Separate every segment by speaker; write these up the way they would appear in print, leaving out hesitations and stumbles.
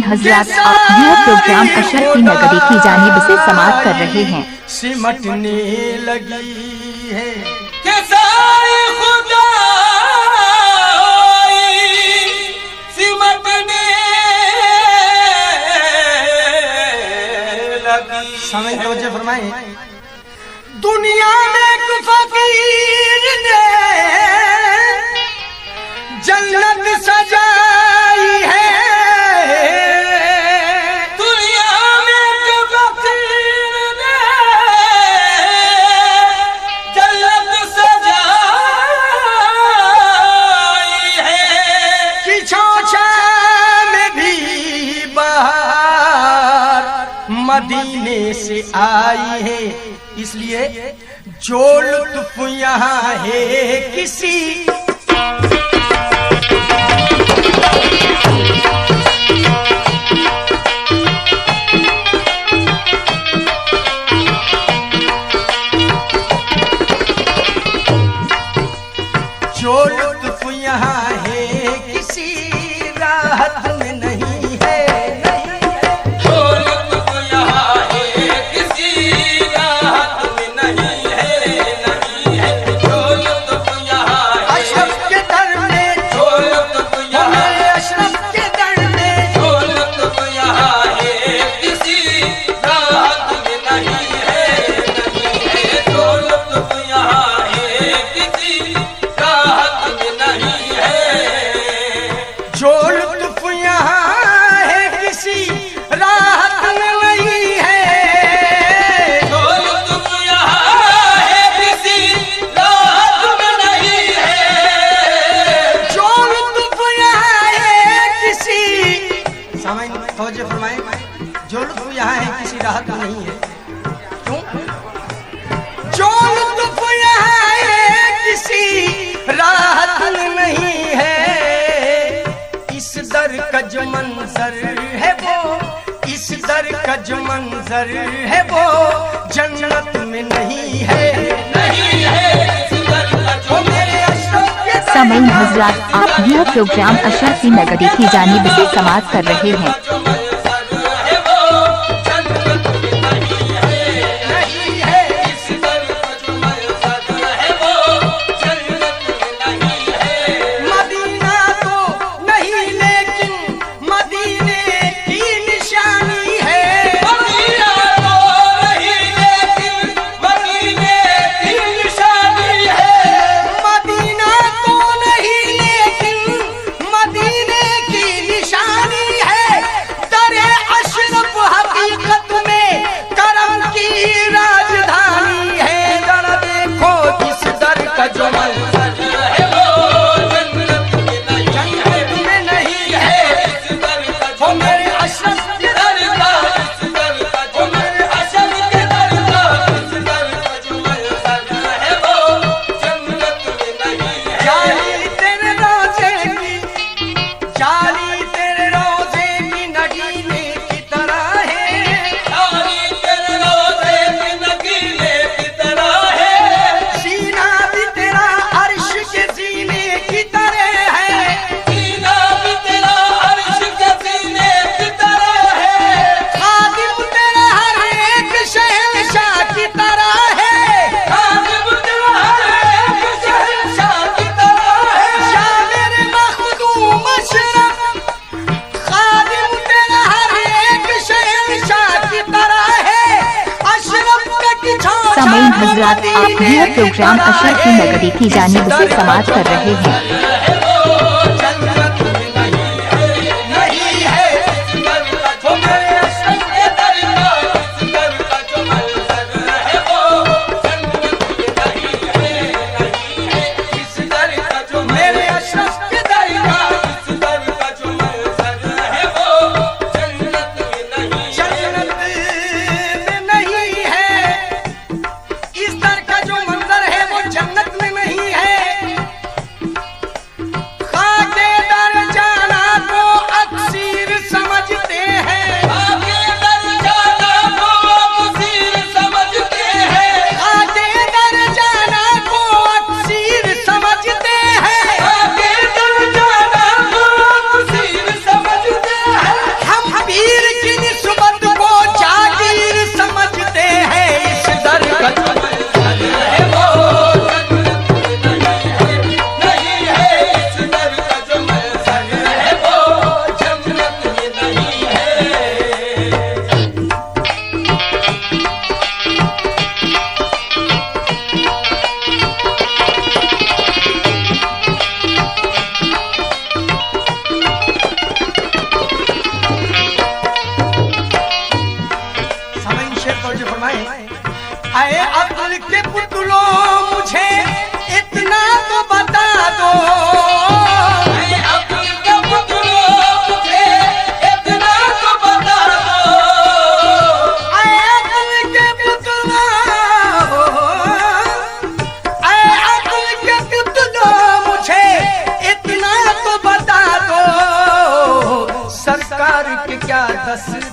Speaker 1: हजरात, आप यह प्रोग्राम अशरफ की नगरी की जानिब से समाप्त कर रहे हैं।
Speaker 2: सिमटने लगी है सिमटने लगी। समय तवज्जो फरमाएं। दुनिया में एक फकीर ने जन्नत सजाई है। दुनिया में एक फकीर ने जन्नत सजाई है कि चौचा में भी बहार मदीने से आई है। इसलिए जो लुत्फ यहाँ है किसी जो लुत्फ यहाँ है किसी राहत में नहीं है। जो लुत्फ यहाँ है किसी राहत में नहीं है, नहीं है। जो लुत्फ यहाँ अशरफ के दर में, जो लुत्फ यहाँ अशरफ के दर में, जो लुत्फ यहाँ है किसी राहत में नहीं है, नहीं है। जो लुत्फ यहाँ है किसी राहत में नहीं है। जो लुत्फ यहाँ है किसी राहत में नहीं है। जो लुत्फ यहाँ है किसी राहत में नहीं है। जो लुत्फ यहाँ है किसी समय तवज्जो फरमाएं। जो लुत्फ यहाँ है किसी राहत में नहीं है। क्यों? जो लुत्फ यहाँ है किसी राहत में नहीं है। इस दर का जो मंजर है वो, इस दर का जो मंजर है वो जन्नत में नहीं है, नहीं है। इस दर का जो मेरे अशरफ के दर
Speaker 1: समय हजरात, आप यह प्रोग्राम अशरफ की नगरी की जानिब से समाप्त कर रहे हैं। हजरात, आप यह प्रोग्राम अशरफ की नगरी की जानिब से समाप्त कर रहे हैं।
Speaker 2: फरमाए, आए अक्ल के पुतलों मुझे इतना तो बता दो, आए अक्ल के पुतलों मुझे इतना तो बता दो, आए अक्ल के पुतलों, आए अक्ल के पुतलों मुझे इतना तो बता दो, सरकार के क्या दस्ते,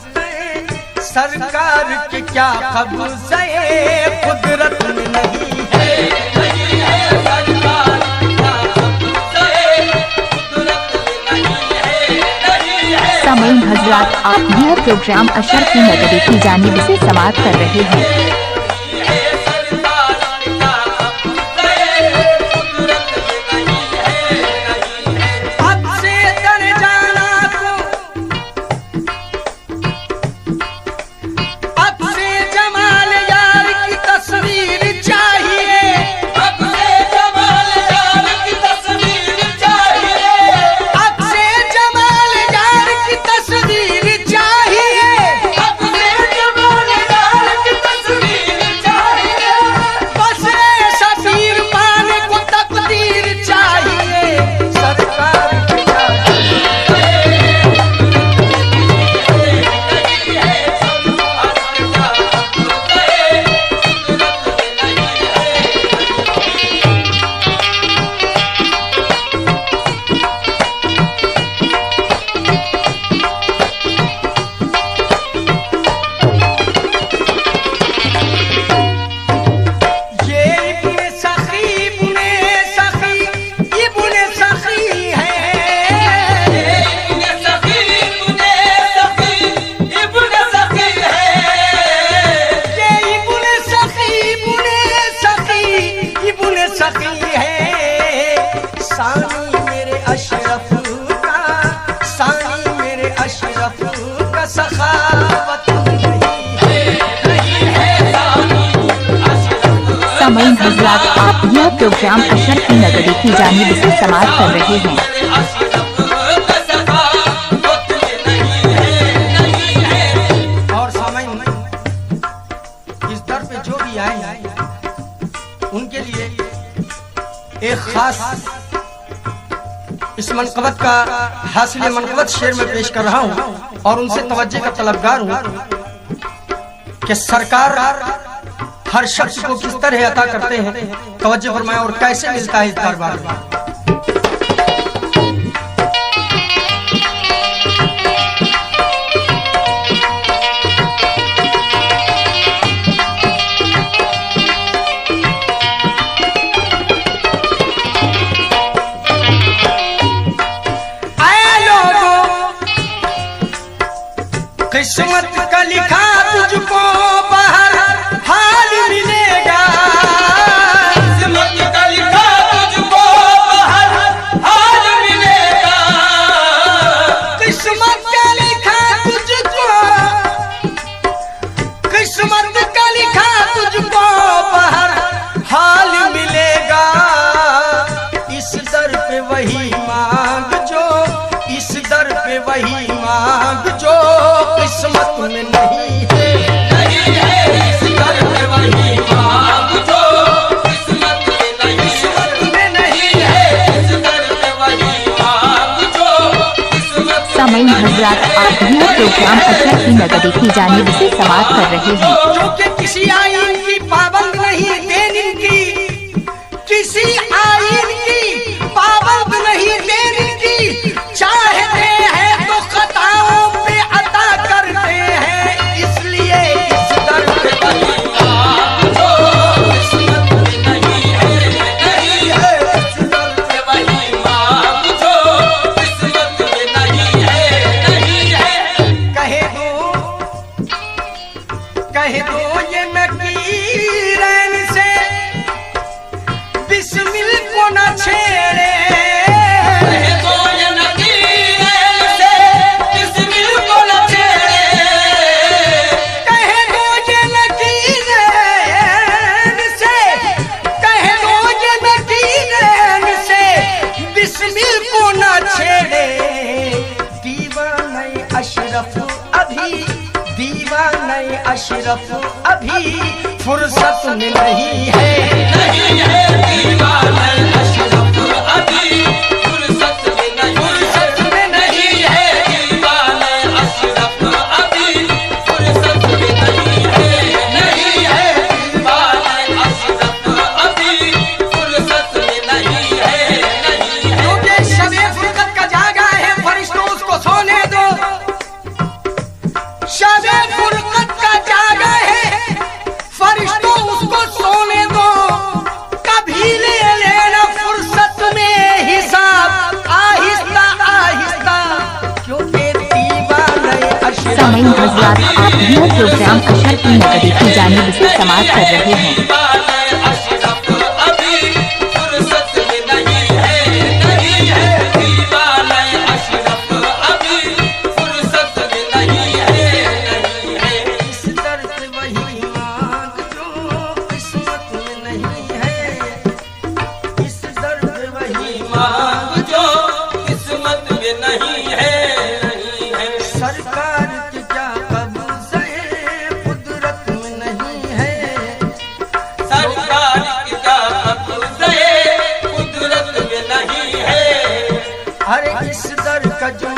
Speaker 2: सरकार के क्या कब्ज़े कुदरत में नहीं है, नहीं है सरकार क्या कब्ज़े कुदरत में नहीं है, नहीं है।
Speaker 1: सामईन हजरात, आप यह प्रोग्राम अशरफी नगरी की जानिब से समाअत कर रहे हैं। सामईन हजरात, आप यह प्रोग्राम अशरफी नगरी की जानिब से समाअत कर रहे हैं।
Speaker 2: और सामईन, इस दर पे जो भी आए उनके लिए एक खास इस मनक़बत का हासिल मनक़बत शेर में पेश कर रहा हूँ और उनसे तवज्जो का तलबगार हूँ कि सरकार हर शख्स को किस तरह अता करते हैं, तवज्जो फरमाएं और कैसे मिलता है इस दरबार में। किस्मत का लिखा तुझको बाहर हाल मिलेगा, किस्मत का लिखा तुझको बाहर हाल मिलेगा, किस्मत का लिखा तुझको, किस्मत का लिखा तुझको बाहर हाल मिलेगा, इस दर पे वही मांग जो, इस दर पे वही मांग जो किस्मत में नहीं है, नहीं है इस दर पे वही मांग जो किस्मत में नहीं, किस्मत में नहीं है इस दर पे वही मांग जो किस्मत।
Speaker 1: सामईन हजरात, आप यह प्रोग्राम अशरफी नगरी की जानिब से समाअत कर रहे हैं।
Speaker 2: जो कि किसी आईन की पाबंद नहीं, देन की किसी आईन की पाबंद नहीं, देन की चाहते हैं तो खताओं पे अता करते हैं, इसलिए इस दर पे वही मांग जो किस्मत में नहीं है, नहीं है इस दर पे वही मांग जो किस्मत में नहीं है, नहीं है। कह दो ये नकीरन से बिस्मिल को न छेड़े, कह दो ये नकीरन से बिस्मिल को न छेड़े, कह दो ये नकीरन से, कह दो ये नकीरन से बिस्मिल को न छेड़े, दीवाने अशरफ अभी दीवाने नहीं अशरफ अभी फुर्सत में नहीं है,
Speaker 3: नहीं है दीवाना अशरफ अभी फुर्सत में नहीं है, दीवाना अशरफ अभी फुर्सत में नहीं है, नहीं है दीवाना अशरफ अभी फुर्सत में नहीं है, नहीं है।
Speaker 2: क्योंकि शबे फुर्सत का जागा है, फरिश्तों उसको सोने दो। शबे फुर्सत का जागा है, फरिश्तों उसको सोने दो। कभी ले लेना फुर्सत में हिसाब, आहिस्ता आहिस्ता, क्योंकि दीवाने अशरफ
Speaker 1: समय हजरात, आप यह प्रोग्राम अशर की नगरी की जानिब से समाप्त कर रहे हैं।
Speaker 3: दीवाना अशरफ अभी फुर्सत में नहीं है, नहीं है दीवाना अशरफ अभी फुर्सत में नहीं है, नहीं है।
Speaker 2: इस दर्द वही मांग जो किस्मत में नहीं है, इस दर्द वही
Speaker 3: मांग जो किस्मत में नहीं है, नहीं है।
Speaker 2: सरकार की क्या कब्ज़े कुदरत में नहीं है,
Speaker 3: सरकार की क्या कब्ज़े कुदरत में नहीं है।
Speaker 2: अरे इस दर्द का जो